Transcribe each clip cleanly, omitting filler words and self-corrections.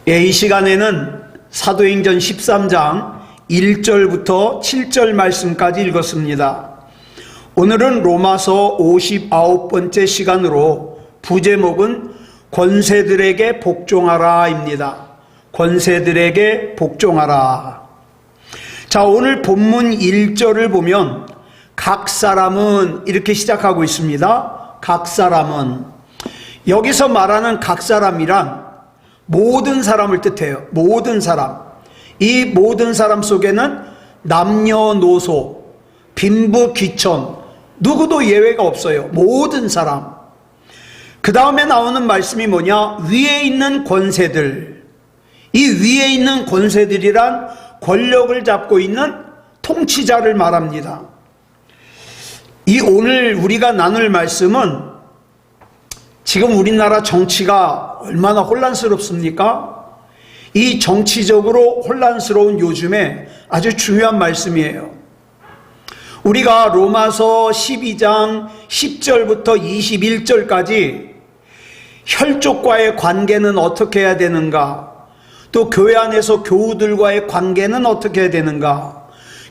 이 시간에는 사도행전 13장 1절부터 7절 말씀까지 읽었습니다. 오늘은 로마서 59번째 시간으로 부제목은 권세들에게 복종하라입니다. 권세들에게 복종하라. 자, 오늘 본문 1절을 보면 각 사람은 이렇게 시작하고 있습니다. 각 사람은. 여기서 말하는 각 사람이란 모든 사람을 뜻해요. 모든 사람. 이 모든 사람 속에는 남녀노소, 빈부 귀천, 누구도 예외가 없어요. 모든 사람. 그 다음에 나오는 말씀이 뭐냐? 위에 있는 권세들. 이 위에 있는 권세들이란 권력을 잡고 있는 통치자를 말합니다. 이 오늘 우리가 나눌 말씀은 지금 우리나라 정치가 얼마나 혼란스럽습니까? 이 정치적으로 혼란스러운 요즘에 아주 중요한 말씀이에요. 우리가 로마서 12장 10절부터 21절까지 혈족과의 관계는 어떻게 해야 되는가? 또 교회 안에서 교우들과의 관계는 어떻게 해야 되는가?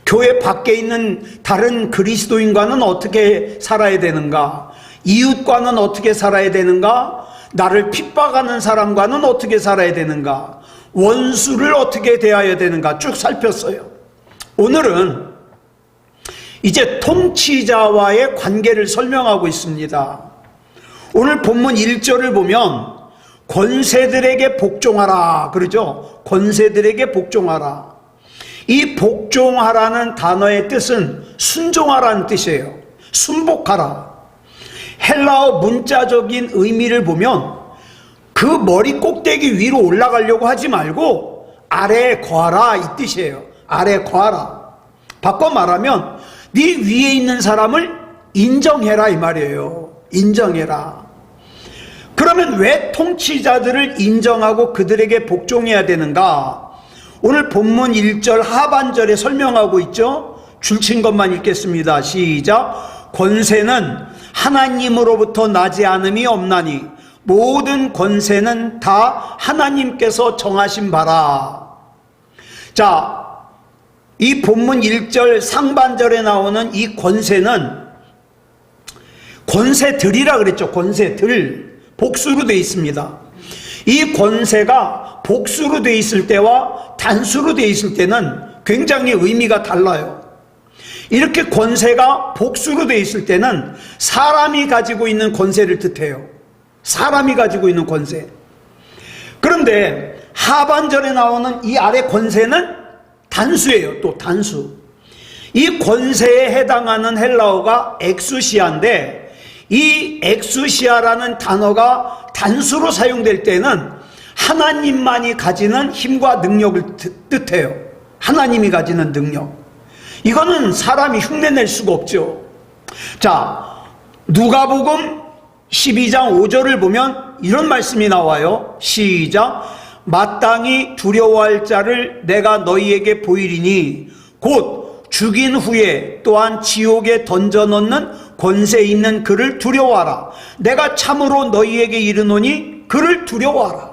교회 밖에 있는 다른 그리스도인과는 어떻게 살아야 되는가? 이웃과는 어떻게 살아야 되는가? 나를 핍박하는 사람과는 어떻게 살아야 되는가? 원수를 어떻게 대해야 되는가? 쭉 살폈어요. 오늘은 이제 통치자와의 관계를 설명하고 있습니다. 오늘 본문 1절을 보면 권세들에게 복종하라 그러죠. 권세들에게 복종하라. 이 복종하라는 단어의 뜻은 순종하라는 뜻이에요. 순복하라. 헬라어 문자적인 의미를 보면 그 머리 꼭대기 위로 올라가려고 하지 말고 아래에 거하라 이 뜻이에요. 아래에 거하라. 바꿔 말하면 네 위에 있는 사람을 인정해라 이 말이에요. 인정해라. 그러면 왜 통치자들을 인정하고 그들에게 복종해야 되는가? 오늘 본문 1절 하반절에 설명하고 있죠. 줄친 것만 읽겠습니다. 시작. 권세는 하나님으로부터 나지 않음이 없나니 모든 권세는 다 하나님께서 정하신 바라. 자, 이 본문 1절 상반절에 나오는 이 권세는 권세들이라 그랬죠. 권세들. 복수로 되어 있습니다. 이 권세가 복수로 되어 있을 때와 단수로 되어 있을 때는 굉장히 의미가 달라요. 이렇게 권세가 복수로 되어 있을 때는 사람이 가지고 있는 권세를 뜻해요. 사람이 가지고 있는 권세. 그런데 하반절에 나오는 이 아래 권세는 단수예요. 또 단수. 이 권세에 해당하는 헬라어가 엑수시아인데 이 엑수시아라는 단어가 단수로 사용될 때는 하나님만이 가지는 힘과 능력을 뜻해요. 하나님이 가지는 능력. 이거는 사람이 흉내낼 수가 없죠. 자, 누가복음 12장 5절을 보면 이런 말씀이 나와요. 시작. 마땅히 두려워할 자를 내가 너희에게 보이리니 곧 죽인 후에 또한 지옥에 던져넣는 권세 있는 그를 두려워하라. 내가 참으로 너희에게 이르노니 그를 두려워하라.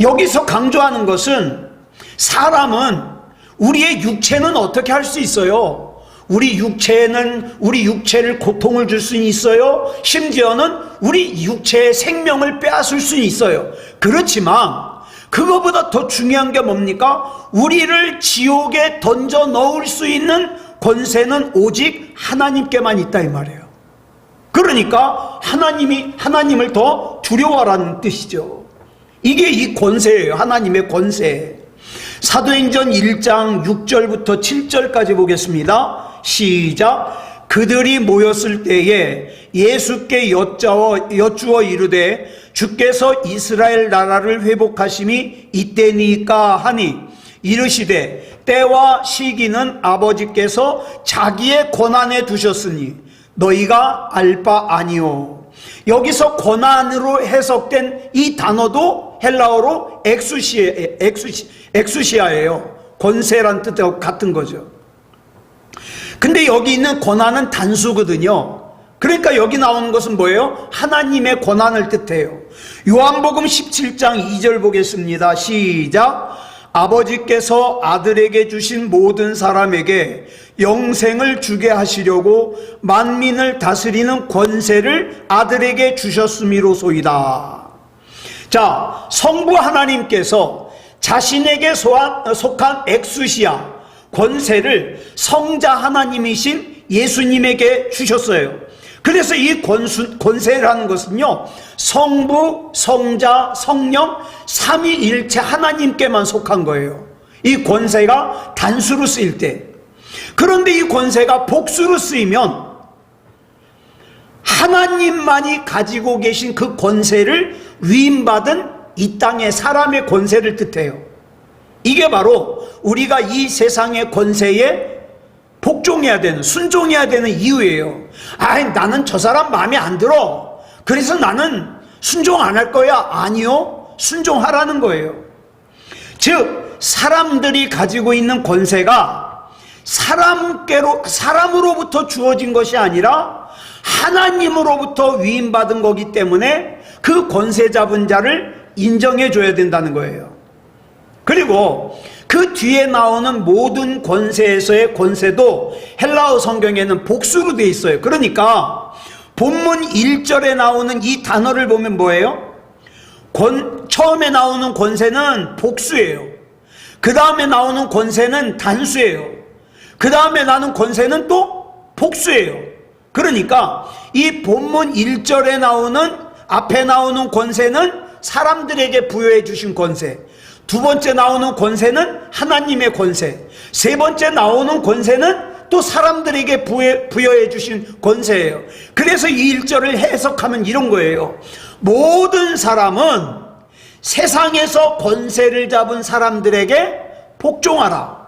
여기서 강조하는 것은 사람은 우리의 육체는 어떻게 할 수 있어요? 우리 육체를 고통을 줄 수는 있어요. 심지어는 우리 육체의 생명을 빼앗을 수는 있어요. 그렇지만 그거보다 더 중요한 게 뭡니까? 우리를 지옥에 던져 넣을 수 있는 권세는 오직 하나님께만 있다 이 말이에요. 그러니까 하나님을 더 두려워하라는 뜻이죠. 이게 이 권세예요. 하나님의 권세. 사도행전 1장 6절부터 7절까지 보겠습니다. 시작. 그들이 모였을 때에 예수께 여쭈어 이르되 주께서 이스라엘 나라를 회복하심이 이때니까 하니 이르시되 때와 시기는 아버지께서 자기의 권한에 두셨으니 너희가 알 바 아니오. 여기서 권한으로 해석된 이 단어도 헬라어로 엑수시아예요. 권세란 뜻하고 같은 거죠. 근데 여기 있는 권한은 단수거든요. 그러니까 여기 나오는 것은 뭐예요? 하나님의 권한을 뜻해요. 요한복음 17장 2절 보겠습니다. 시작. 아버지께서 아들에게 주신 모든 사람에게 영생을 주게 하시려고 만민을 다스리는 권세를 아들에게 주셨음이로소이다. 자, 성부 하나님께서 자신에게 속한 엑수시아 권세를 성자 하나님이신 예수님에게 주셨어요. 그래서 이 권세라는 것은요, 성부, 성자, 성령, 삼위일체 하나님께만 속한 거예요. 이 권세가 단수로 쓰일 때. 그런데 이 권세가 복수로 쓰이면 하나님만이 가지고 계신 그 권세를 위임받은 이 땅의 사람의 권세를 뜻해요. 이게 바로 우리가 이 세상의 권세에 복종해야 되는, 순종해야 되는 이유예요. 나는 저 사람 마음에 안 들어, 그래서 나는 순종 안 할 거야. 아니요, 순종하라는 거예요. 즉 사람들이 가지고 있는 권세가 사람으로부터 주어진 것이 아니라 하나님으로부터 위임받은 거기 때문에 그 권세 잡은 자를 인정해 줘야 된다는 거예요. 그리고 그 뒤에 나오는 모든 권세에서의 권세도 헬라어 성경에는 복수로 되어 있어요. 그러니까 본문 1절에 나오는 이 단어를 보면 뭐예요? 처음에 나오는 권세는 복수예요. 그 다음에 나오는 권세는 단수예요. 그 다음에 나오는 권세는 또 복수예요. 그러니까 이 본문 1절에 나오는, 앞에 나오는 권세는 사람들에게 부여해 주신 권세, 두 번째 나오는 권세는 하나님의 권세, 세 번째 나오는 권세는 또 사람들에게 부여해 주신 권세예요. 그래서 이 1절을 해석하면 이런 거예요. 모든 사람은 세상에서 권세를 잡은 사람들에게 복종하라.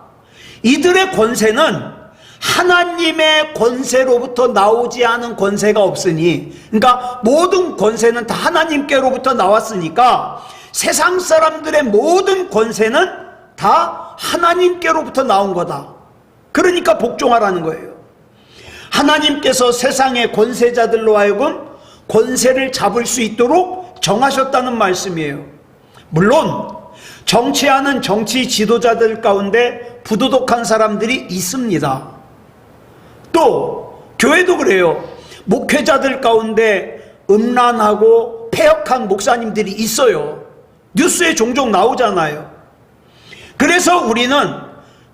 이들의 권세는 하나님의 권세로부터 나오지 않은 권세가 없으니, 그러니까 모든 권세는 다 하나님께로부터 나왔으니까 세상 사람들의 모든 권세는 다 하나님께로부터 나온 거다. 그러니까 복종하라는 거예요. 하나님께서 세상의 권세자들로 하여금 권세를 잡을 수 있도록 정하셨다는 말씀이에요. 물론 정치하는 정치 지도자들 가운데 부도덕한 사람들이 있습니다. 또 교회도 그래요. 목회자들 가운데 음란하고 폐역한 목사님들이 있어요. 뉴스에 종종 나오잖아요. 그래서 우리는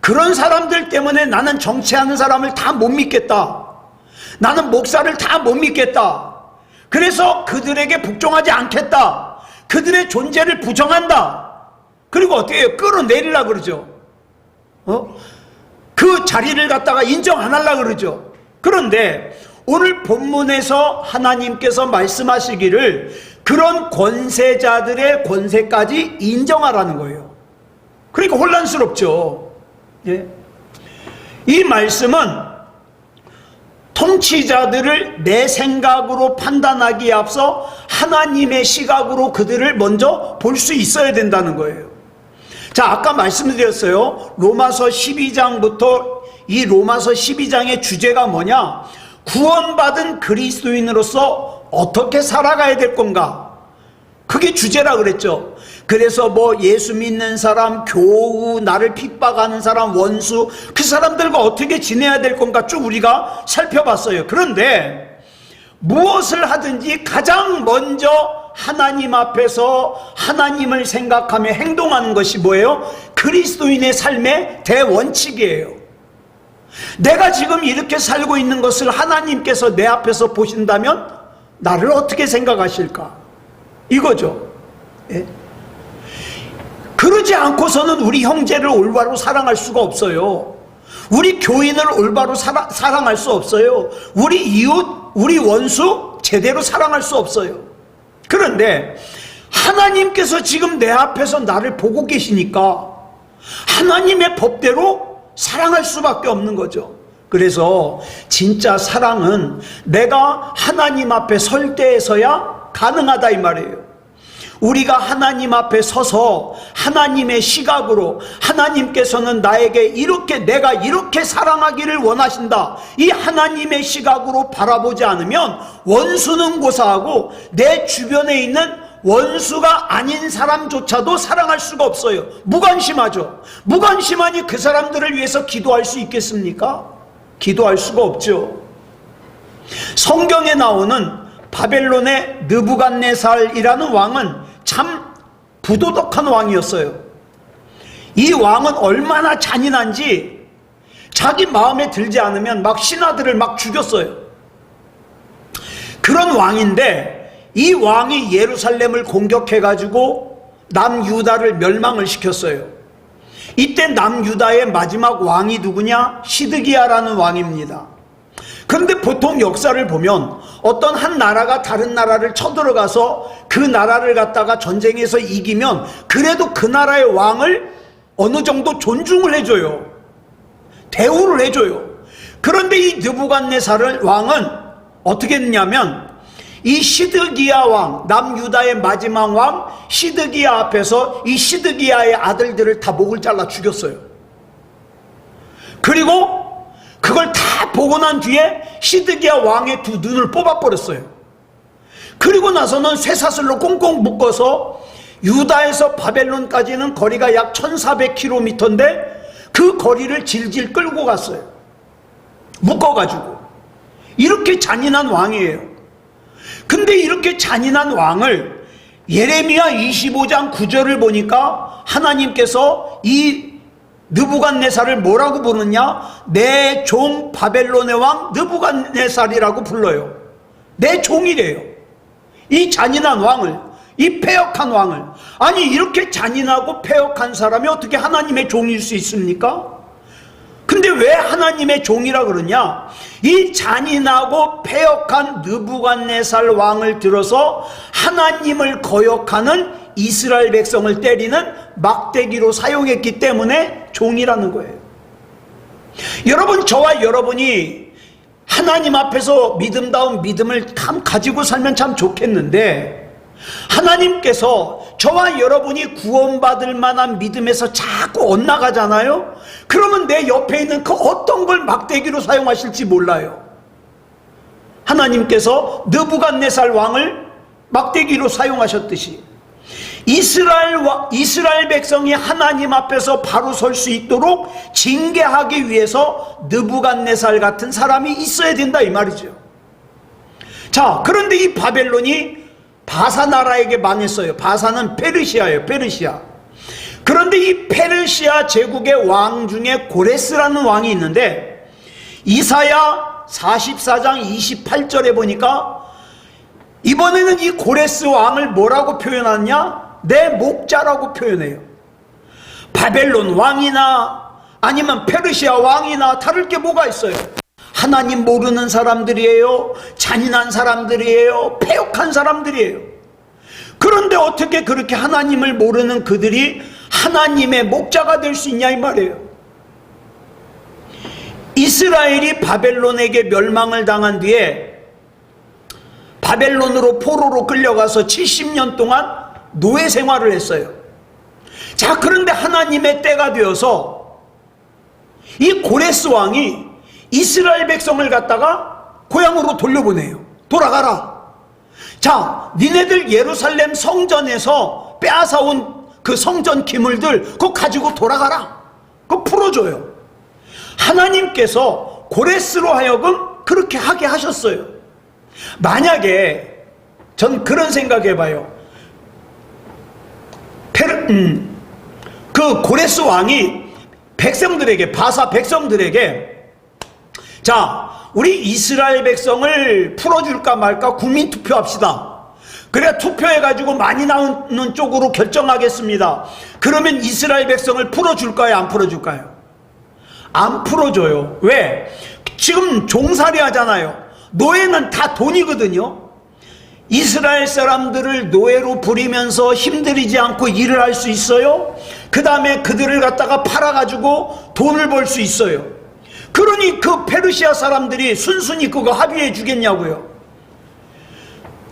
그런 사람들 때문에 나는 정치하는 사람을 다 못 믿겠다, 나는 목사를 다 못 믿겠다, 그래서 그들에게 복종하지 않겠다, 그들의 존재를 부정한다. 그리고 어떻게 해요? 끌어내리려고 그러죠. 그 자리를 갖다가 인정 안 하려고 그러죠. 그런데 오늘 본문에서 하나님께서 말씀하시기를 그런 권세자들의 권세까지 인정하라는 거예요. 그러니까 혼란스럽죠. 예. 이 말씀은 통치자들을 내 생각으로 판단하기에 앞서 하나님의 시각으로 그들을 먼저 볼 수 있어야 된다는 거예요. 자, 아까 말씀드렸어요. 로마서 12장부터 이 로마서 12장의 주제가 뭐냐? 구원받은 그리스도인으로서 어떻게 살아가야 될 건가? 그게 주제라 그랬죠. 그래서 뭐 예수 믿는 사람, 교우, 나를 핍박하는 사람, 원수, 그 사람들과 어떻게 지내야 될 건가 쭉 우리가 살펴봤어요. 그런데 무엇을 하든지 가장 먼저 하나님 앞에서 하나님을 생각하며 행동하는 것이 뭐예요? 그리스도인의 삶의 대원칙이에요. 내가 지금 이렇게 살고 있는 것을 하나님께서 내 앞에서 보신다면 나를 어떻게 생각하실까? 이거죠. 예? 그러지 않고서는 우리 형제를 올바로 사랑할 수가 없어요. 우리 교인을 올바로 사랑할 수 없어요. 우리 이웃, 우리 원수 제대로 사랑할 수 없어요. 그런데 하나님께서 지금 내 앞에서 나를 보고 계시니까 하나님의 법대로 사랑할 수밖에 없는 거죠. 그래서 진짜 사랑은 내가 하나님 앞에 설 때에서야 가능하다 이 말이에요. 우리가 하나님 앞에 서서 하나님의 시각으로 하나님께서는 나에게 이렇게 내가 이렇게 사랑하기를 원하신다, 이 하나님의 시각으로 바라보지 않으면 원수는 고사하고 내 주변에 있는 원수가 아닌 사람조차도 사랑할 수가 없어요. 무관심하죠. 무관심하니 그 사람들을 위해서 기도할 수 있겠습니까? 기도할 수가 없죠. 성경에 나오는 바벨론의 느부갓네살이라는 왕은 참 부도덕한 왕이었어요. 이 왕은 얼마나 잔인한지 자기 마음에 들지 않으면 막 신하들을 막 죽였어요. 그런 왕인데 이 왕이 예루살렘을 공격해가지고 남유다를 멸망을 시켰어요. 이때 남유다의 마지막 왕이 누구냐? 시드기야라는 왕입니다. 그런데 보통 역사를 보면 어떤 한 나라가 다른 나라를 쳐들어가서 그 나라를 갖다가 전쟁에서 이기면 그래도 그 나라의 왕을 어느 정도 존중을 해줘요. 대우를 해줘요. 그런데 이 느부갓네살 왕은 어떻게 했냐면 이 시드기야 왕, 남유다의 마지막 왕 시드기야 앞에서 이 시드기야의 아들들을 다 목을 잘라 죽였어요. 그리고 그걸 다 보고 난 뒤에 시드기야 왕의 두 눈을 뽑아버렸어요. 그리고 나서는 쇠사슬로 꽁꽁 묶어서 유다에서 바벨론까지는 거리가 약 1400km인데 그 거리를 질질 끌고 갔어요. 묶어가지고. 이렇게 잔인한 왕이에요. 근데 이렇게 잔인한 왕을 예레미야 25장 9절을 보니까 하나님께서 이 느부갓네살을 뭐라고 부르냐? 내 종 바벨론의 왕 느부갓네살이라고 불러요. 내 종이래요. 이 잔인한 왕을, 이 패역한 왕을. 아니 이렇게 잔인하고 패역한 사람이 어떻게 하나님의 종일 수 있습니까? 근데 왜 하나님의 종이라 그러냐? 이 잔인하고 패역한 느부갓네살 왕을 들어서 하나님을 거역하는 이스라엘 백성을 때리는 막대기로 사용했기 때문에 종이라는 거예요. 여러분, 저와 여러분이 하나님 앞에서 믿음다운 믿음을 가지고 살면 참 좋겠는데 하나님께서 저와 여러분이 구원받을 만한 믿음에서 자꾸 엇나가잖아요. 그러면 내 옆에 있는 그 어떤 걸 막대기로 사용하실지 몰라요. 하나님께서 느부갓네살 왕을 막대기로 사용하셨듯이 이스라엘 백성이 하나님 앞에서 바로 설 수 있도록 징계하기 위해서 느부갓네살 같은 사람이 있어야 된다 이 말이죠. 자, 그런데 이 바벨론이 바사 나라에게 망했어요. 바사는 페르시아예요. 페르시아. 그런데 이 페르시아 제국의 왕 중에 고레스라는 왕이 있는데 이사야 44장 28절에 보니까 이번에는 이 고레스 왕을 뭐라고 표현하냐? 내 목자라고 표현해요. 바벨론 왕이나 아니면 페르시아 왕이나 다를 게 뭐가 있어요? 하나님 모르는 사람들이에요. 잔인한 사람들이에요. 패역한 사람들이에요. 그런데 어떻게 그렇게 하나님을 모르는 그들이 하나님의 목자가 될 수 있냐 이 말이에요. 이스라엘이 바벨론에게 멸망을 당한 뒤에 바벨론으로 포로로 끌려가서 70년 동안 노예 생활을 했어요. 자, 그런데 하나님의 때가 되어서 이 고레스 왕이 이스라엘 백성을 갖다가 고향으로 돌려보내요. 돌아가라. 자, 니네들 예루살렘 성전에서 빼앗아온 그 성전 기물들 그거 가지고 돌아가라. 그거 풀어줘요. 하나님께서 고레스로 하여금 그렇게 하게 하셨어요. 만약에 전 그런 생각해봐요. 그 고레스 왕이 백성들에게, 바사 백성들에게, 자, 우리 이스라엘 백성을 풀어줄까 말까 국민투표합시다. 그래야 투표해가지고 많이 나오는 쪽으로 결정하겠습니다. 그러면 이스라엘 백성을 풀어줄까요? 안 풀어줄까요? 안 풀어줘요. 왜? 지금 종살이 하잖아요. 노예는 다 돈이거든요. 이스라엘 사람들을 노예로 부리면서 힘들이지 않고 일을 할 수 있어요. 그 다음에 그들을 갖다가 팔아가지고 돈을 벌 수 있어요. 그러니 그 페르시아 사람들이 순순히 그거 합의해 주겠냐고요.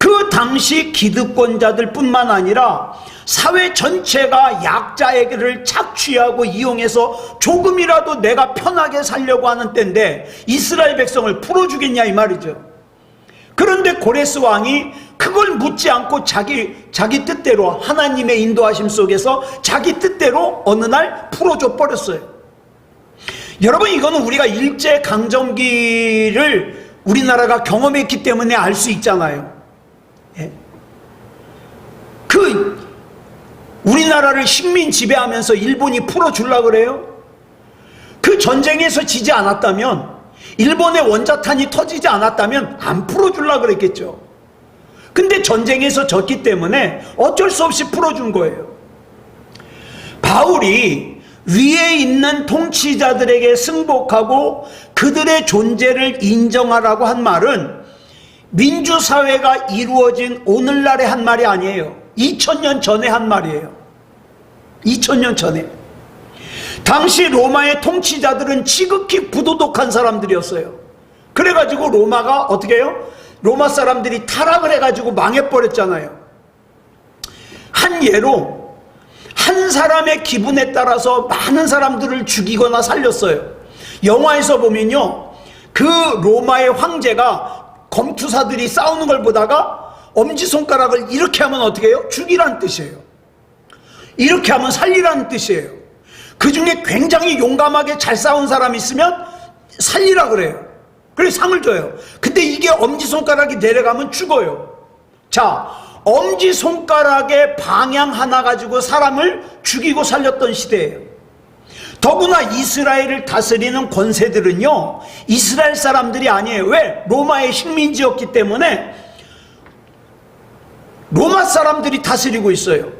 그 당시 기득권자들 뿐만 아니라 사회 전체가 약자에게를 착취하고 이용해서 조금이라도 내가 편하게 살려고 하는 때인데 이스라엘 백성을 풀어주겠냐 이 말이죠. 그런데 고레스 왕이 그걸 묻지 않고 자기 뜻대로 하나님의 인도하심 속에서 자기 뜻대로 어느 날 풀어줘 버렸어요. 여러분, 이거는 우리가 일제강점기를 우리나라가 경험했기 때문에 알 수 있잖아요. 예? 우리나라를 식민 지배하면서 일본이 풀어주려고 그래요? 그 전쟁에서 지지 않았다면, 일본의 원자탄이 터지지 않았다면 안 풀어주려고 그랬겠죠. 근데 전쟁에서 졌기 때문에 어쩔 수 없이 풀어준 거예요. 바울이 위에 있는 통치자들에게 승복하고 그들의 존재를 인정하라고 한 말은 민주사회가 이루어진 오늘날의 한 말이 아니에요. 2000년 전에 한 말이에요. 2000년 전에. 당시 로마의 통치자들은 지극히 부도덕한 사람들이었어요. 그래가지고 로마가 어떻게 해요? 로마 사람들이 타락을 해가지고 망해버렸잖아요. 한 예로 한 사람의 기분에 따라서 많은 사람들을 죽이거나 살렸어요. 영화에서 보면요, 그 로마의 황제가 검투사들이 싸우는 걸 보다가 엄지손가락을 이렇게 하면 어떻게 해요? 죽이라는 뜻이에요. 이렇게 하면 살리라는 뜻이에요. 그 중에 굉장히 용감하게 잘 싸운 사람이 있으면 살리라 그래요. 그래서 상을 줘요. 근데 이게 엄지손가락이 내려가면 죽어요. 자, 엄지손가락의 방향 하나 가지고 사람을 죽이고 살렸던 시대예요. 더구나 이스라엘을 다스리는 권세들은요, 이스라엘 사람들이 아니에요. 왜? 로마의 식민지였기 때문에 로마 사람들이 다스리고 있어요.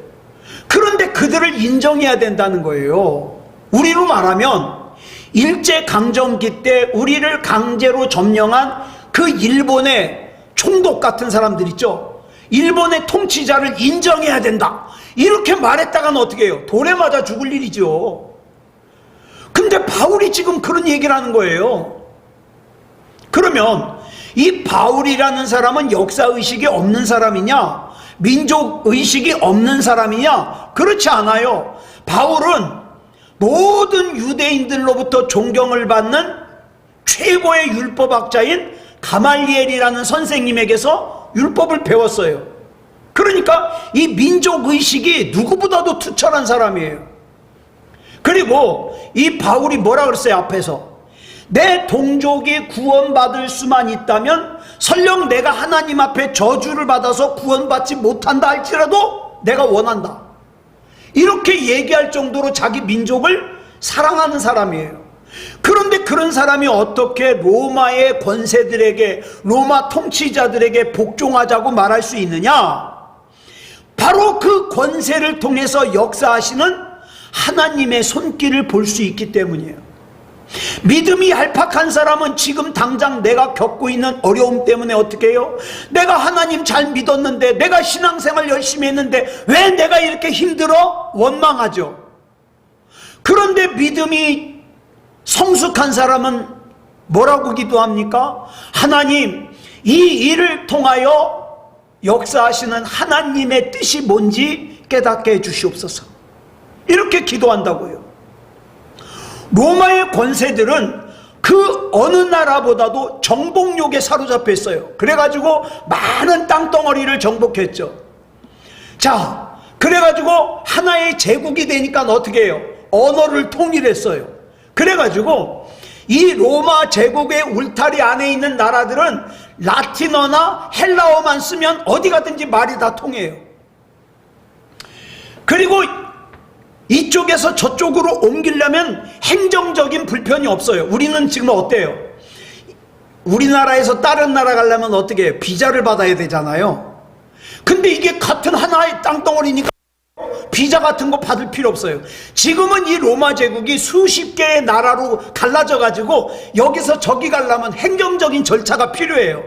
그런데 그들을 인정해야 된다는 거예요. 우리로 말하면 일제강점기 때 우리를 강제로 점령한 그 일본의 총독 같은 사람들 있죠. 일본의 통치자를 인정해야 된다, 이렇게 말했다가는 어떻게 해요? 돌에 맞아 죽을 일이죠. 근데 바울이 지금 그런 얘기를 하는 거예요. 그러면 이 바울이라는 사람은 역사의식이 없는 사람이냐, 민족의식이 없는 사람이냐? 그렇지 않아요. 바울은 모든 유대인들로부터 존경을 받는 최고의 율법학자인 가말리엘이라는 선생님에게서 율법을 배웠어요. 그러니까 이 민족의식이 누구보다도 투철한 사람이에요. 그리고 이 바울이 뭐라 그랬어요? 앞에서 내 동족이 구원받을 수만 있다면 설령 내가 하나님 앞에 저주를 받아서 구원받지 못한다 할지라도 내가 원한다, 이렇게 얘기할 정도로 자기 민족을 사랑하는 사람이에요. 그런데 그런 사람이 어떻게 로마의 권세들에게, 로마 통치자들에게 복종하자고 말할 수 있느냐? 바로 그 권세를 통해서 역사하시는 하나님의 손길을 볼 수 있기 때문이에요. 믿음이 얄팍한 사람은 지금 당장 내가 겪고 있는 어려움 때문에 어떻게 해요? 내가 하나님 잘 믿었는데, 내가 신앙생활 열심히 했는데 왜 내가 이렇게 힘들어? 원망하죠. 그런데 믿음이 성숙한 사람은 뭐라고 기도합니까? 하나님, 이 일을 통하여 역사하시는 하나님의 뜻이 뭔지 깨닫게 해주시옵소서, 이렇게 기도한다고요. 로마의 권세들은 그 어느 나라보다도 정복욕에 사로잡혀 있어요. 그래가지고 많은 땅덩어리를 정복했죠. 자, 그래가지고 하나의 제국이 되니까 어떻게 해요? 언어를 통일했어요. 그래가지고 이 로마 제국의 울타리 안에 있는 나라들은 라틴어나 헬라어만 쓰면 어디 가든지 말이 다 통해요. 그리고 이쪽에서 저쪽으로 옮기려면 행정적인 불편이 없어요. 우리는 지금 어때요? 우리나라에서 다른 나라 가려면 어떻게 해요? 비자를 받아야 되잖아요. 근데 이게 같은 하나의 땅덩어리니까 비자 같은 거 받을 필요 없어요. 지금은 이 로마 제국이 수십 개의 나라로 갈라져 가지고 여기서 저기 가려면 행정적인 절차가 필요해요.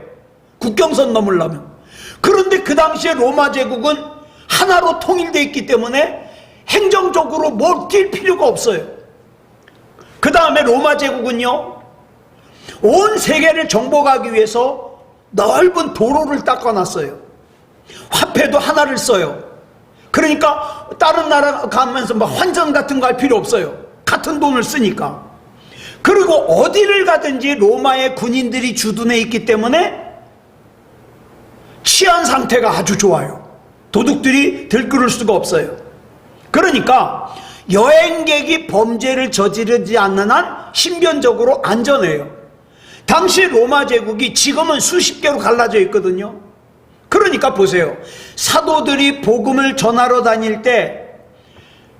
국경선 넘으려면. 그런데 그 당시에 로마 제국은 하나로 통일되어 있기 때문에 행정적으로 뭘 뛸 필요가 없어요. 그 다음에 로마 제국은요, 온 세계를 정복하기 위해서 넓은 도로를 닦아놨어요. 화폐도 하나를 써요. 그러니까 다른 나라 가면서 막 환전 같은 거 할 필요 없어요. 같은 돈을 쓰니까. 그리고 어디를 가든지 로마의 군인들이 주둔해 있기 때문에 치안 상태가 아주 좋아요. 도둑들이 들끓을 수가 없어요. 그러니까 여행객이 범죄를 저지르지 않는 한 신변적으로 안전해요. 당시 로마 제국이 지금은 수십 개로 갈라져 있거든요. 그러니까 보세요. 사도들이 복음을 전하러 다닐 때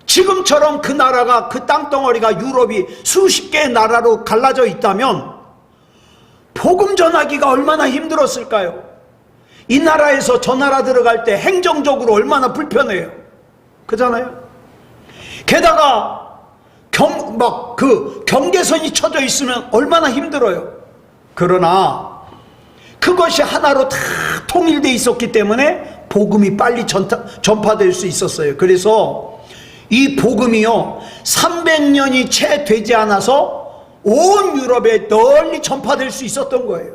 지금처럼 그 나라가, 그 땅덩어리가 유럽이 수십 개의 나라로 갈라져 있다면 복음 전하기가 얼마나 힘들었을까요? 이 나라에서 저 나라 들어갈 때 행정적으로 얼마나 불편해요. 그잖아요. 게다가 경계선이 쳐져 있으면 얼마나 힘들어요. 그러나 그것이 하나로 다 통일되어 있었기 때문에 복음이 빨리 전파될 수 있었어요. 그래서 이 복음이요 300년이 채 되지 않아서 온 유럽에 널리 전파될 수 있었던 거예요.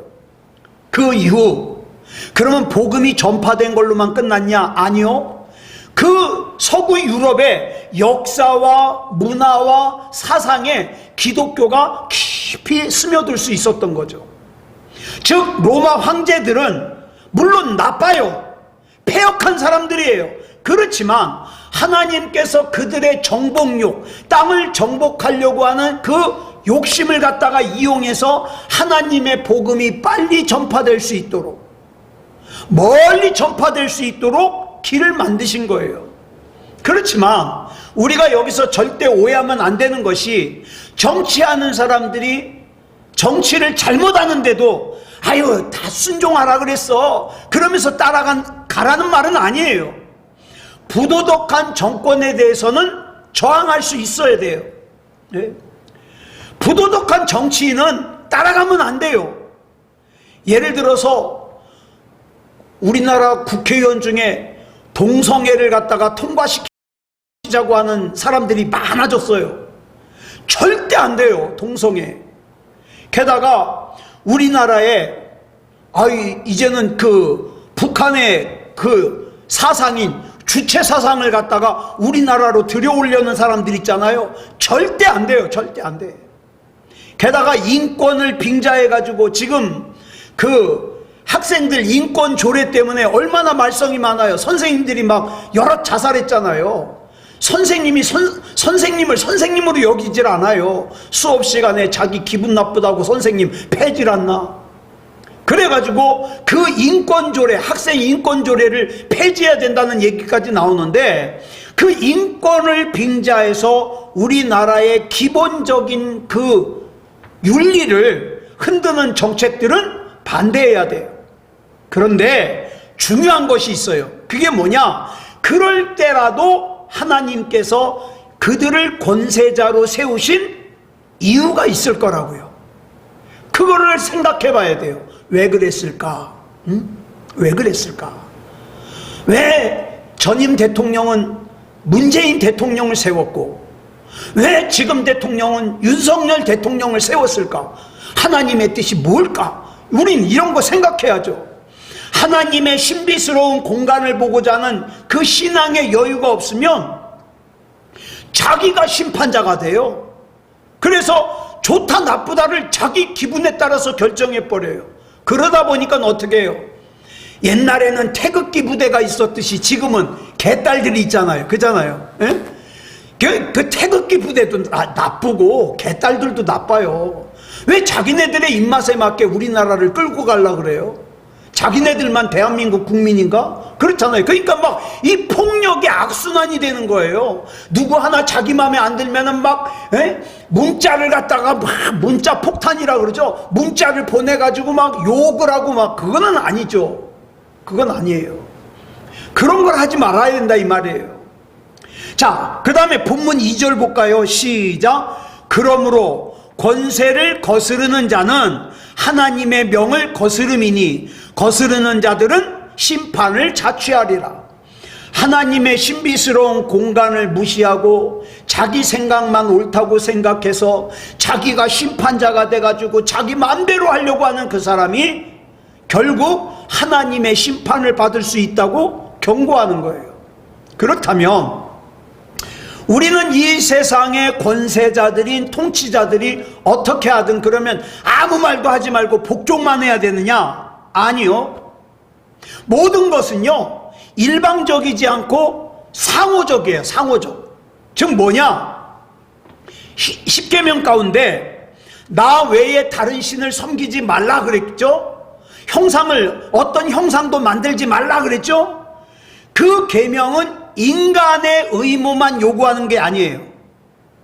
그 이후 그러면 복음이 전파된 걸로만 끝났냐? 아니요. 그 서구 유럽의 역사와 문화와 사상에 기독교가 깊이 스며들 수 있었던 거죠. 즉 로마 황제들은 물론 나빠요. 패역한 사람들이에요. 그렇지만 하나님께서 그들의 정복욕, 땅을 정복하려고 하는 그 욕심을 갖다가 이용해서 하나님의 복음이 빨리 전파될 수 있도록, 멀리 전파될 수 있도록 길을 만드신 거예요. 그렇지만 우리가 여기서 절대 오해하면 안 되는 것이, 정치하는 사람들이 정치를 잘못하는데도 아유 다 순종하라 그랬어 그러면서 가라는 말은 아니에요. 부도덕한 정권에 대해서는 저항할 수 있어야 돼요. 네? 부도덕한 정치인은 따라가면 안 돼요. 예를 들어서 우리나라 국회의원 중에 동성애를 갖다가 통과시키자고 하는 사람들이 많아졌어요. 절대 안 돼요. 동성애. 게다가 우리나라에 이제는 그 북한의 그 사상인 주체 사상을 갖다가 우리나라로 들여오려는 사람들 있잖아요. 절대 안 돼요. 절대 안 돼. 게다가 인권을 빙자해 가지고 지금 그 학생들 인권 조례 때문에 얼마나 말썽이 많아요. 선생님들이 막 여러 자살했잖아요. 선생님이 선생님을 선생님으로 여기질 않아요. 수업 시간에 자기 기분 나쁘다고 선생님 패질 않나. 그래가지고 그 인권조례, 학생 인권조례를 폐지해야 된다는 얘기까지 나오는데, 그 인권을 빙자해서 우리나라의 기본적인 그 윤리를 흔드는 정책들은 반대해야 돼요. 그런데 중요한 것이 있어요. 그게 뭐냐? 그럴 때라도 하나님께서 그들을 권세자로 세우신 이유가 있을 거라고요. 그거를 생각해 봐야 돼요. 왜 그랬을까? 왜 그랬을까? 왜 전임 대통령은 문재인 대통령을 세웠고, 왜 지금 대통령은 윤석열 대통령을 세웠을까? 하나님의 뜻이 뭘까? 우린 이런 거 생각해야죠. 하나님의 신비스러운 공간을 보고자 하는 그 신앙의 여유가 없으면 자기가 심판자가 돼요. 그래서 좋다 나쁘다를 자기 기분에 따라서 결정해버려요. 그러다 보니까 어떻게 해요? 옛날에는 태극기 부대가 있었듯이 지금은 개딸들이 있잖아요. 그잖아요. 예? 그 태극기 부대도 나쁘고 개딸들도 나빠요. 왜 자기네들의 입맛에 맞게 우리나라를 끌고 가려고 그래요? 자기네들만 대한민국 국민인가? 그렇잖아요. 그러니까 막 이 폭력의 악순환이 되는 거예요. 누구 하나 자기 마음에 안 들면은 막 문자를 갖다가 막 문자 폭탄이라 그러죠. 문자를 보내가지고 막 욕을 하고 막, 그거는 아니죠. 그건 아니에요. 그런 걸 하지 말아야 된다 이 말이에요. 자, 그 다음에 본문 2절 볼까요? 시작. 그러므로 권세를 거스르는 자는 하나님의 명을 거스름이니 거스르는 자들은 심판을 자취하리라. 하나님의 신비스러운 공간을 무시하고 자기 생각만 옳다고 생각해서 자기가 심판자가 돼가지고 자기 마음대로 하려고 하는 그 사람이 결국 하나님의 심판을 받을 수 있다고 경고하는 거예요. 그렇다면 우리는 이 세상의 권세자들인 통치자들이 어떻게 하든 그러면 아무 말도 하지 말고 복종만 해야 되느냐? 아니요. 모든 것은요, 일방적이지 않고 상호적이에요. 상호적. 즉 뭐냐? 10계명 가운데 나 외에 다른 신을 섬기지 말라 그랬죠? 어떤 형상도 만들지 말라 그랬죠? 그 계명은 인간의 의무만 요구하는 게 아니에요.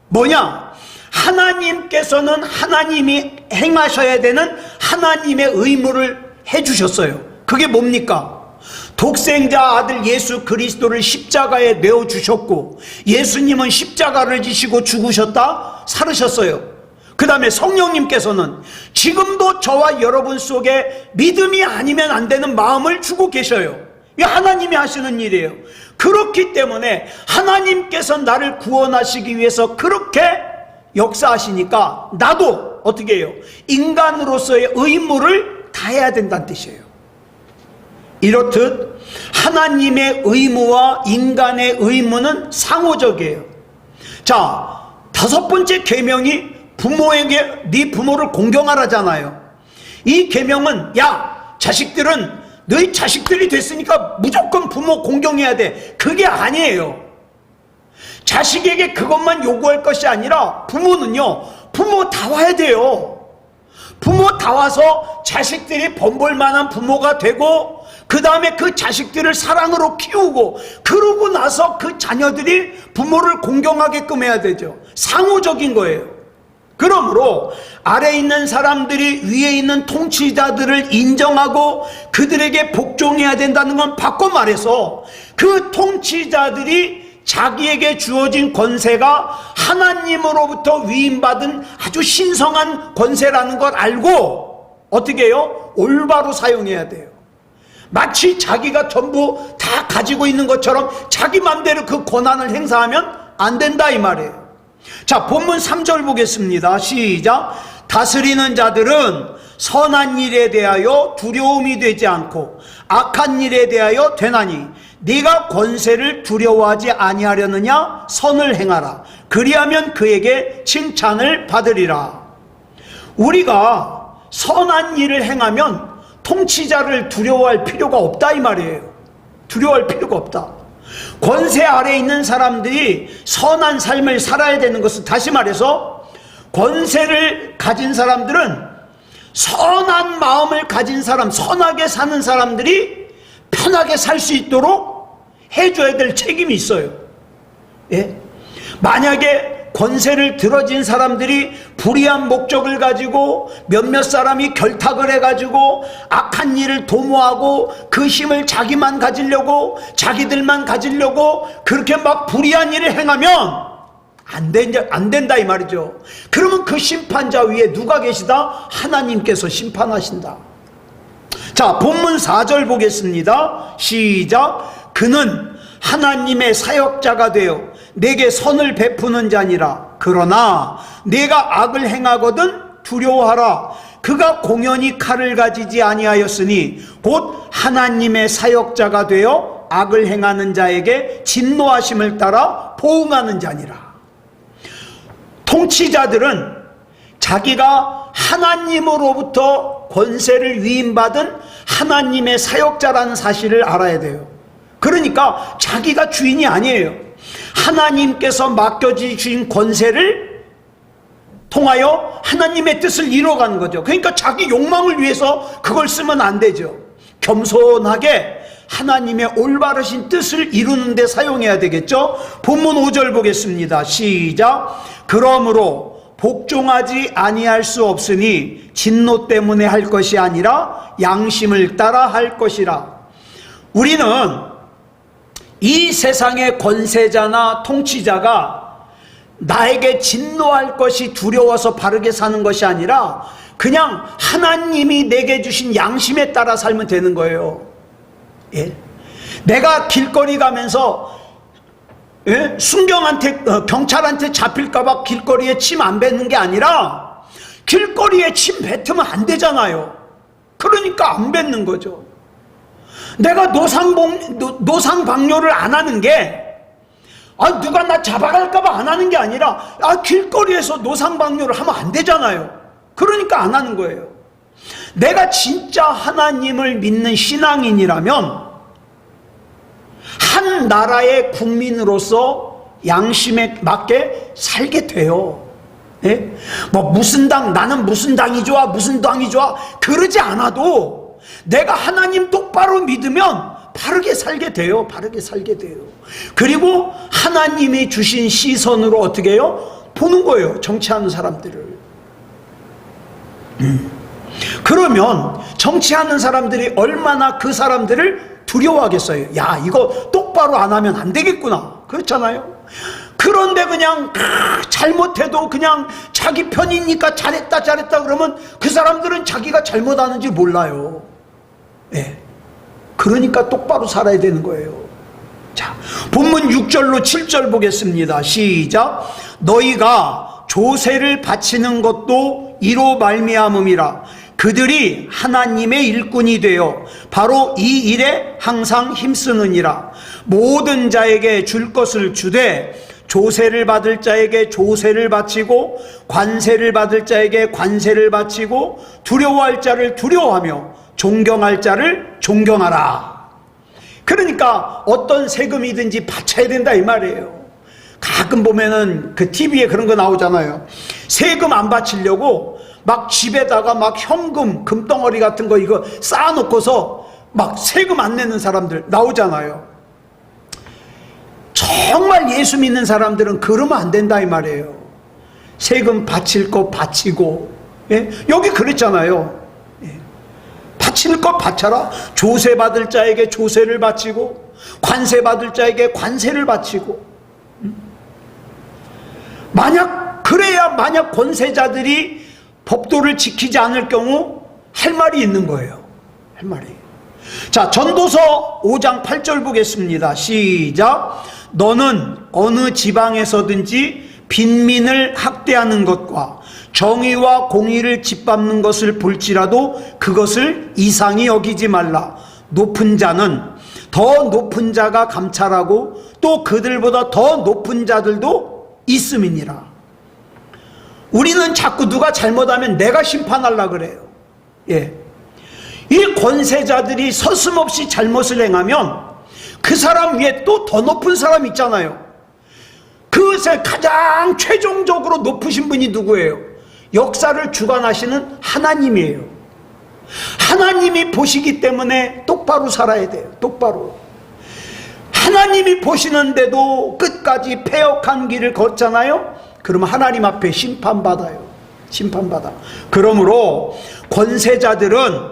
뭐냐? 하나님께서는 하나님이 행하셔야 되는 하나님의 의무를 해주셨어요. 그게 뭡니까? 독생자 아들 예수 그리스도를 십자가에 내어주셨고, 예수님은 십자가를 지시고 죽으셨다 살으셨어요. 그 다음에 성령님께서는 지금도 저와 여러분 속에 믿음이 아니면 안 되는 마음을 주고 계셔요. 이게 하나님이 하시는 일이에요. 그렇기 때문에 하나님께서 나를 구원하시기 위해서 그렇게 역사하시니까 나도 어떻게 해요? 인간으로서의 의무를 다해야 된다는 뜻이에요. 이렇듯 하나님의 의무와 인간의 의무는 상호적이에요. 자, 5번째 계명이 부모에게 네 부모를 공경하라잖아요. 이 계명은 야, 자식들은 너희 자식들이 됐으니까 무조건 부모 공경해야 돼. 그게 아니에요. 자식에게 그것만 요구할 것이 아니라 부모는요, 부모 다 와야 돼요. 부모 다 와서 자식들이 번볼 만한 부모가 되고, 그 다음에 그 자식들을 사랑으로 키우고, 그러고 나서 그 자녀들이 부모를 공경하게끔 해야 되죠. 상호적인 거예요. 그러므로 아래에 있는 사람들이 위에 있는 통치자들을 인정하고 그들에게 복종해야 된다는 건 바꿔 말해서 그 통치자들이 자기에게 주어진 권세가 하나님으로부터 위임받은 아주 신성한 권세라는 걸 알고 어떻게 해요? 올바로 사용해야 돼요. 마치 자기가 전부 다 가지고 있는 것처럼 자기 맘대로 그 권한을 행사하면 안 된다 이 말이에요. 자, 본문 3절 보겠습니다. 시작. 다스리는 자들은 선한 일에 대하여 두려움이 되지 않고 악한 일에 대하여 되나니 네가 권세를 두려워하지 아니하려느냐? 선을 행하라. 그리하면 그에게 칭찬을 받으리라. 우리가 선한 일을 행하면 통치자를 두려워할 필요가 없다 이 말이에요. 두려워할 필요가 없다. 권세 아래에 있는 사람들이 선한 삶을 살아야 되는 것은, 다시 말해서 권세를 가진 사람들은 선한 마음을 가진 사람, 선하게 사는 사람들이 편하게 살 수 있도록 해줘야 될 책임이 있어요. 예? 만약에 권세를 들어진 사람들이 불의한 목적을 가지고 몇몇 사람이 결탁을 해가지고 악한 일을 도모하고 그 힘을 자기만 가지려고, 자기들만 가지려고 그렇게 막 불의한 일을 행하면 안 된다 이 말이죠. 그러면 그 심판자 위에 누가 계시다? 하나님께서 심판하신다. 자, 본문 4절 보겠습니다. 시작. 그는 하나님의 사역자가 되어 내게 선을 베푸는 자니라. 그러나 내가 악을 행하거든 두려워하라. 그가 공연히 칼을 가지지 아니하였으니 곧 하나님의 사역자가 되어 악을 행하는 자에게 진노하심을 따라 보응하는 자니라. 통치자들은 자기가 하나님으로부터 권세를 위임받은 하나님의 사역자라는 사실을 알아야 돼요. 그러니까 자기가 주인이 아니에요. 하나님께서 맡겨주신 권세를 통하여 하나님의 뜻을 이뤄가는 거죠. 그러니까 자기 욕망을 위해서 그걸 쓰면 안 되죠. 겸손하게 하나님의 올바르신 뜻을 이루는 데 사용해야 되겠죠. 본문 5절 보겠습니다. 시작. 그러므로 복종하지 아니할 수 없으니 진노 때문에 할 것이 아니라 양심을 따라 할 것이라. 우리는 이 세상의 권세자나 통치자가 나에게 진노할 것이 두려워서 바르게 사는 것이 아니라 그냥 하나님이 내게 주신 양심에 따라 살면 되는 거예요. 예? 내가 길거리 가면서 순경한테 경찰한테 잡힐까봐 길거리에 침 안 뱉는 게 아니라 길거리에 침 뱉으면 안 되잖아요. 그러니까 안 뱉는 거죠. 내가 노상방뇨를 안 하는 게 누가 나 잡아갈까봐 안 하는 게 아니라 길거리에서 노상방뇨를 하면 안 되잖아요. 그러니까 안 하는 거예요. 내가 진짜 하나님을 믿는 신앙인이라면 한 나라의 국민으로서 양심에 맞게 살게 돼요. 예? 무슨 당, 나는 무슨 당이 좋아, 무슨 당이 좋아, 그러지 않아도 내가 하나님 똑바로 믿으면 바르게 살게 돼요. 바르게 살게 돼요. 그리고 하나님이 주신 시선으로 어떻게 해요? 보는 거예요. 정치하는 사람들을. 그러면 정치하는 사람들이 얼마나 그 사람들을 두려워하겠어요. 야, 이거 똑바로 안 하면 안 되겠구나. 그렇잖아요. 그런데 그냥 잘못해도 그냥 자기 편이니까 잘했다 그러면 그 사람들은 자기가 잘못하는지 몰라요. 예. 그러니까 똑바로 살아야 되는 거예요. 자, 본문 6절로 7절 보겠습니다. 시작. 너희가 조세를 바치는 것도 이로 말미암음이라. 그들이 하나님의 일꾼이 되어 바로 이 일에 항상 힘쓰느니라. 모든 자에게 줄 것을 주되 조세를 받을 자에게 조세를 바치고 관세를 받을 자에게 관세를 바치고 두려워할 자를 두려워하며 존경할 자를 존경하라. 그러니까 어떤 세금이든지 바쳐야 된다 이 말이에요. 가끔 보면은 그 TV에 그런 거 나오잖아요. 세금 안 바치려고 막 집에다가 막 현금, 금덩어리 같은 거 이거 쌓아놓고서 막 세금 안 내는 사람들 나오잖아요. 정말 예수 믿는 사람들은 그러면 안 된다 이 말이에요. 세금 바칠 거 바치고, 예? 여기 그랬잖아요. 예. 바칠 거 바쳐라. 조세 받을 자에게 조세를 바치고 관세 받을 자에게 관세를 바치고. 만약 권세자들이 법도를 지키지 않을 경우 할 말이 있는 거예요. 할 말이. 자, 전도서 5장 8절 보겠습니다. 시작. 너는 어느 지방에서든지 빈민을 학대하는 것과 정의와 공의를 짓밟는 것을 볼지라도 그것을 이상히 여기지 말라. 높은 자는 더 높은 자가 감찰하고 또 그들보다 더 높은 자들도 있음이니라. 우리는 자꾸 누가 잘못하면 내가 심판하려고 그래요. 예. 이 권세자들이 서슴없이 잘못을 행하면 그 사람 위에 또 더 높은 사람 있잖아요. 그것에 가장 최종적으로 높으신 분이 누구예요? 역사를 주관하시는 하나님이에요. 하나님이 보시기 때문에 똑바로 살아야 돼요. 똑바로. 하나님이 보시는데도 끝까지 패역한 길을 걷잖아요. 그러면 하나님 앞에 심판받아요. 심판받아. 그러므로 권세자들은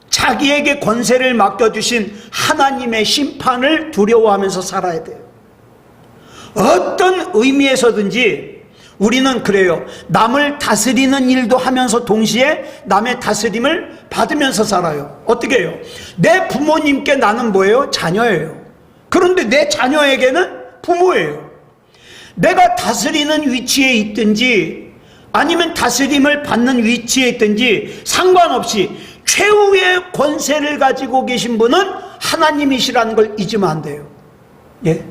자기에게 권세를 맡겨주신 하나님의 심판을 두려워하면서 살아야 돼요. 어떤 의미에서든지 우리는 그래요. 남을 다스리는 일도 하면서 동시에 남의 다스림을 받으면서 살아요. 어떻게 해요? 내 부모님께 나는 뭐예요? 자녀예요. 그런데 내 자녀에게는 부모예요. 내가 다스리는 위치에 있든지 아니면 다스림을 받는 위치에 있든지 상관없이 최후의 권세를 가지고 계신 분은 하나님이시라는 걸 잊으면 안 돼요. 예?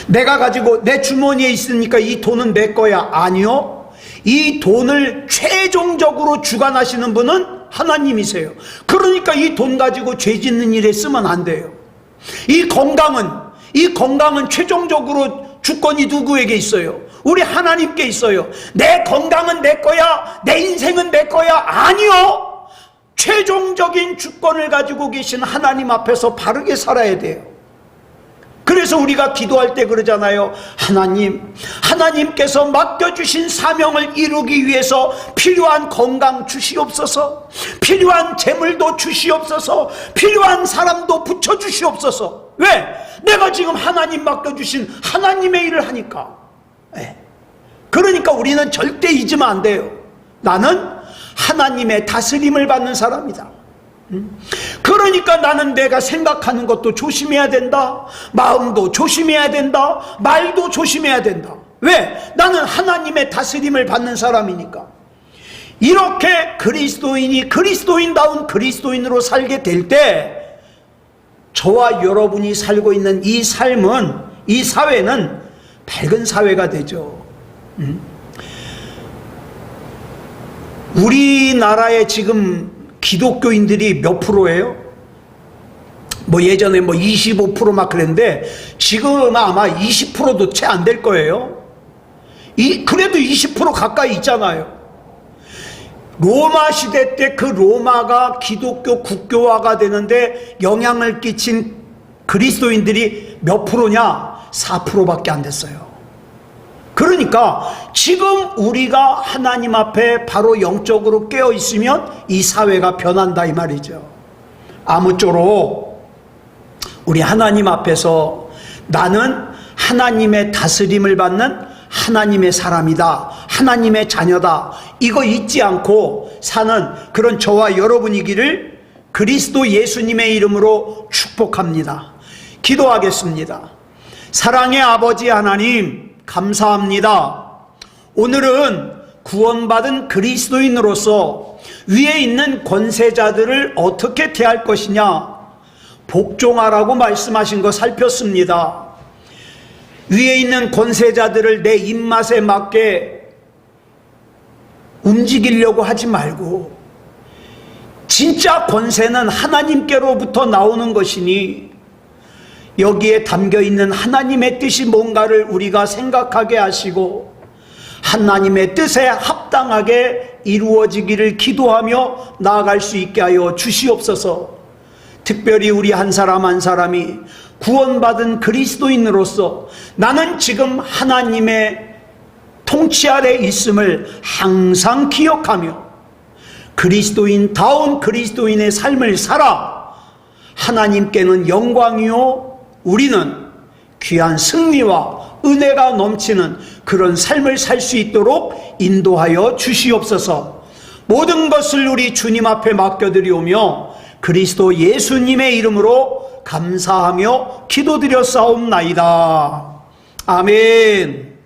내가 가지고 내 주머니에 있으니까 이 돈은 내 거야. 아니요. 이 돈을 최종적으로 주관하시는 분은 하나님이세요. 그러니까 이 돈 가지고 죄 짓는 일에 쓰면 안 돼요. 이 건강은 최종적으로 주권이 누구에게 있어요? 우리 하나님께 있어요. 내 건강은 내 거야. 내 인생은 내 거야. 아니요. 최종적인 주권을 가지고 계신 하나님 앞에서 바르게 살아야 돼요. 그래서 우리가 기도할 때 그러잖아요. 하나님께서 맡겨주신 사명을 이루기 위해서 필요한 건강 주시옵소서, 필요한 재물도 주시옵소서, 필요한 사람도 붙여주시옵소서. 왜? 내가 지금 하나님 맡겨주신 하나님의 일을 하니까. 그러니까 우리는 절대 잊으면 안 돼요. 나는 하나님의 다스림을 받는 사람이다. 그러니까 나는 내가 생각하는 것도 조심해야 된다. 마음도 조심해야 된다. 말도 조심해야 된다. 왜? 나는 하나님의 다스림을 받는 사람이니까. 이렇게 그리스도인이 그리스도인다운 그리스도인으로 살게 될 때 저와 여러분이 살고 있는 이 삶은, 이 사회는 밝은 사회가 되죠. 우리나라에 지금 기독교인들이 몇 프로예요? 예전에 25% 막 그랬는데 지금 아마 20%도 채 안 될 거예요. 그래도 20% 가까이 있잖아요. 로마 시대 때 그 로마가 기독교 국교화가 되는데 영향을 끼친 그리스도인들이 몇 프로냐? 4%밖에 안 됐어요. 그러니까 지금 우리가 하나님 앞에 바로 영적으로 깨어 있으면 이 사회가 변한다 이 말이죠. 아무쪼록 우리 하나님 앞에서 나는 하나님의 다스림을 받는 하나님의 사람이다, 하나님의 자녀다, 이거 잊지 않고 사는 그런 저와 여러분이기를 그리스도 예수님의 이름으로 축복합니다. 기도하겠습니다. 사랑의 아버지 하나님, 감사합니다. 오늘은 구원받은 그리스도인으로서 위에 있는 권세자들을 어떻게 대할 것이냐, 복종하라고 말씀하신 거 살폈습니다. 위에 있는 권세자들을 내 입맛에 맞게 움직이려고 하지 말고, 진짜 권세는 하나님께로부터 나오는 것이니 여기에 담겨있는 하나님의 뜻이 뭔가를 우리가 생각하게 하시고 하나님의 뜻에 합당하게 이루어지기를 기도하며 나아갈 수 있게 하여 주시옵소서. 특별히 우리 한 사람 한 사람이 구원받은 그리스도인으로서 나는 지금 하나님의 통치 아래 있음을 항상 기억하며 그리스도인다운 그리스도인의 삶을 살아 하나님께는 영광이요 우리는 귀한 승리와 은혜가 넘치는 그런 삶을 살 수 있도록 인도하여 주시옵소서. 모든 것을 우리 주님 앞에 맡겨드리오며 그리스도 예수님의 이름으로 감사하며 기도드렸사옵나이다. 아멘.